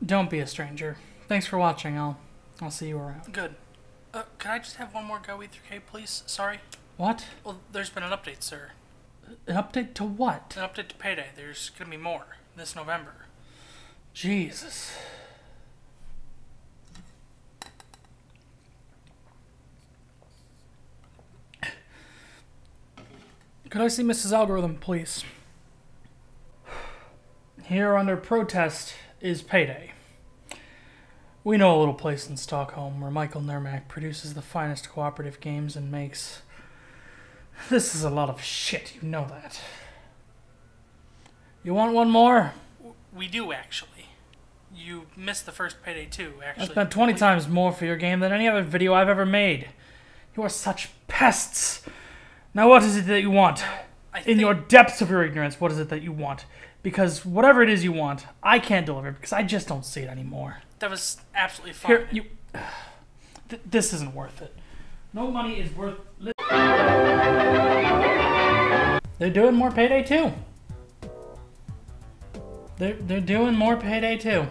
Don't be a stranger. Thanks for watching. I'll see you around. Good. Can I just have one more go E3K, please? Sorry. What? Well, there's been an update, sir. An update to what? An update to Payday. There's gonna be more this November. Jesus. Could I see Mrs. Algorithm, please? Here under protest is Payday. We know a little place in Stockholm where Michael Nermack produces the finest cooperative games and makes... This is a lot of shit, you know that. You want one more? We do, actually. You missed the first Payday 2, actually. I spent 20 times more for your game than any other video I've ever made. You are such pests. Now what is it that you want? In your depths of your ignorance, what is it that you want? Because whatever it is you want, I can't deliver because I just don't see it anymore. That was absolutely fine. Here, this isn't worth it. No money is worth... They're doing more Payday 2. They're doing more Payday 2.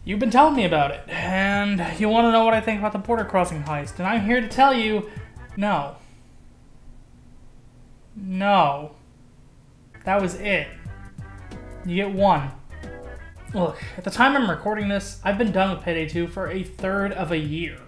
You've been telling me about it, and you want to know what I think about the border crossing heist, and I'm here to tell you, no. No. That was it. You get one. Look, at the time I'm recording this, I've been done with Payday 2 for a third of a year.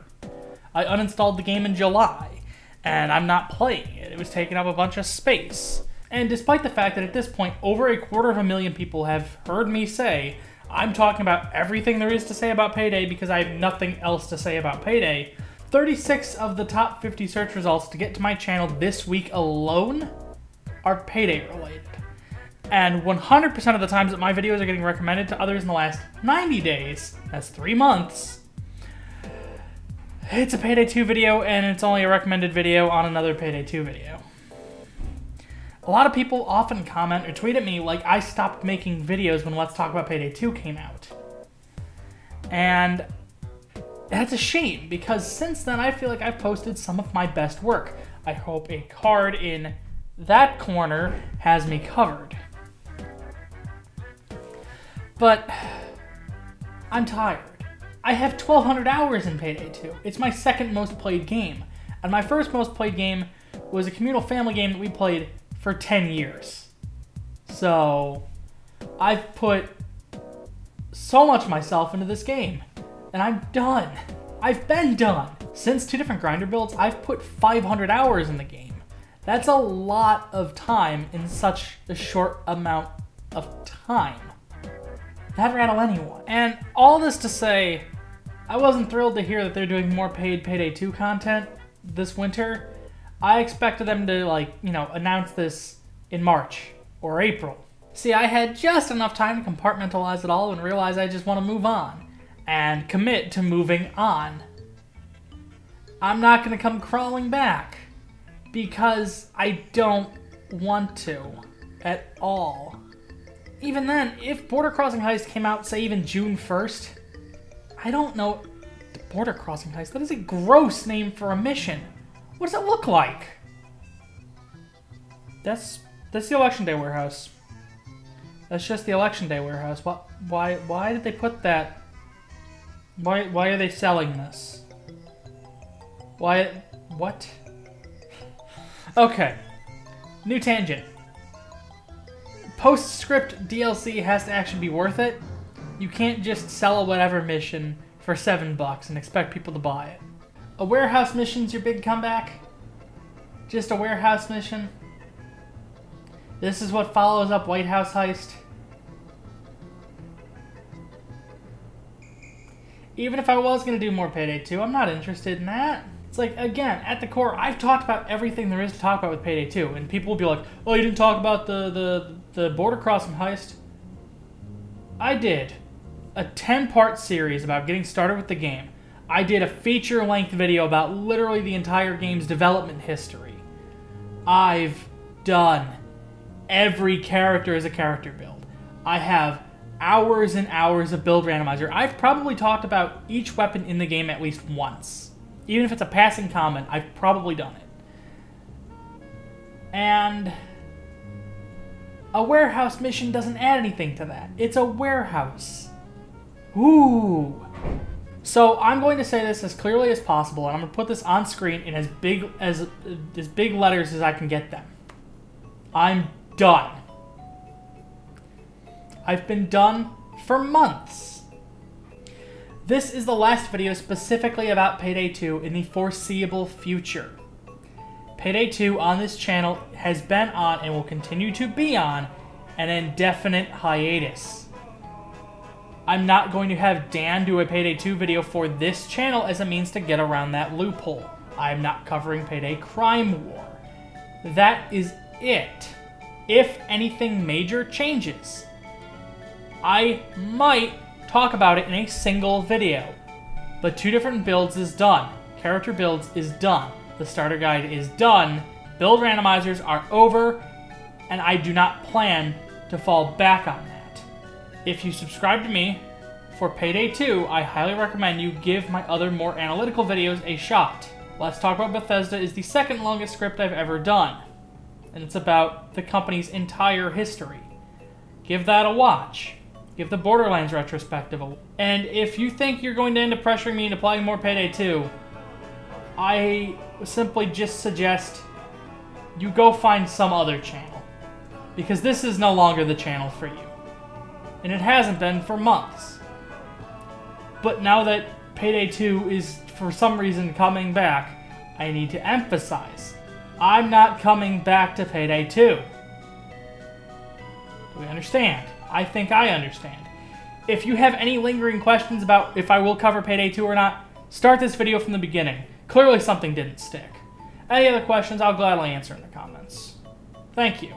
I uninstalled the game in July, and I'm not playing it. It was taking up a bunch of space. And despite the fact that at this point, over 250,000 people have heard me say, I'm talking about everything there is to say about Payday because I have nothing else to say about Payday, 36 of the top 50 search results to get to my channel this week alone are Payday related. And 100% of the times that my videos are getting recommended to others in the last 90 days, that's 3 months, it's a Payday 2 video and it's only a recommended video on another Payday 2 video. A lot of people often comment or tweet at me like I stopped making videos when Let's Talk About Payday 2 came out. And that's a shame because since then I feel like I've posted some of my best work. I hope a card in that corner has me covered. But I'm tired. I have 1,200 hours in Payday 2. It's my second most played game. And my first most played game was a communal family game that we played for 10 years. So I've put so much of myself into this game. And I'm done. I've been done. Since 2 different grinder builds, I've put 500 hours in the game. That's a lot of time in such a short amount of time. That'd rattle anyone. And all this to say, I wasn't thrilled to hear that they're doing more paid Payday 2 content this winter. I expected them to, announce this in March or April. See, I had just enough time to compartmentalize it all and realize I just want to move on and commit to moving on. I'm not going to come crawling back because I don't want to at all. Even then, if Border Crossing Heist came out, say, even June 1st, I don't know. The Border Crossing Heist, that is a gross name for a mission. What does it look like? That's the Election Day warehouse. That's just the Election Day warehouse. Why did they put that? Why are they selling this? What? Okay. New tangent. Postscript DLC has to actually be worth it. You can't just sell a whatever mission for $7 and expect people to buy it. A warehouse mission's your big comeback? Just a warehouse mission? This is what follows up White House Heist? Even if I was going to do more Payday 2, I'm not interested in that. It's like, again, at the core, I've talked about everything there is to talk about with Payday 2, and people will be like, oh, you didn't talk about the border crossing heist? I did. A 10-part series about getting started with the game. I did a feature-length video about literally the entire game's development history. I've done every character as a character build. I have hours and hours of build randomizer. I've probably talked about each weapon in the game at least once. Even if it's a passing comment, I've probably done it. And A warehouse mission doesn't add anything to that. It's a warehouse. Ooh. So I'm going to say this as clearly as possible, and I'm going to put this on screen in as big letters as I can get them. I'm done. I've been done for months. This is the last video specifically about Payday 2 in the foreseeable future. Payday 2 on this channel has been on and will continue to be on an indefinite hiatus. I'm not going to have Dan do a Payday 2 video for this channel as a means to get around that loophole. I'm not covering Payday Crime War. That is it. If anything major changes, I might talk about it in a single video. But 2 different builds is done. Character builds is done. The starter guide is done. Build randomizers are over, and I do not plan to fall back on that. If you subscribe to me for Payday 2, I highly recommend you give my other more analytical videos a shot. Let's Talk About Bethesda is the second longest script I've ever done, and it's about the company's entire history. Give that a watch. Give the Borderlands retrospective a watch. And if you think you're going to end up pressuring me into playing more Payday 2, I simply just suggest you go find some other channel, because this is no longer the channel for you. And it hasn't been for months. But now that Payday 2 is for some reason coming back, I need to emphasize, I'm not coming back to Payday 2. Do we understand? I think I understand. If you have any lingering questions about if I will cover Payday 2 or not, start this video from the beginning. Clearly something didn't stick. Any other questions, I'll gladly answer in the comments. Thank you.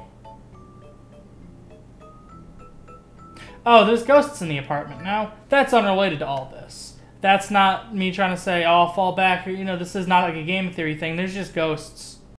Oh, there's ghosts in the apartment now. That's unrelated to all this. That's not me trying to say, oh, I'll fall back, or, you know, this is not like a game theory thing. There's just ghosts.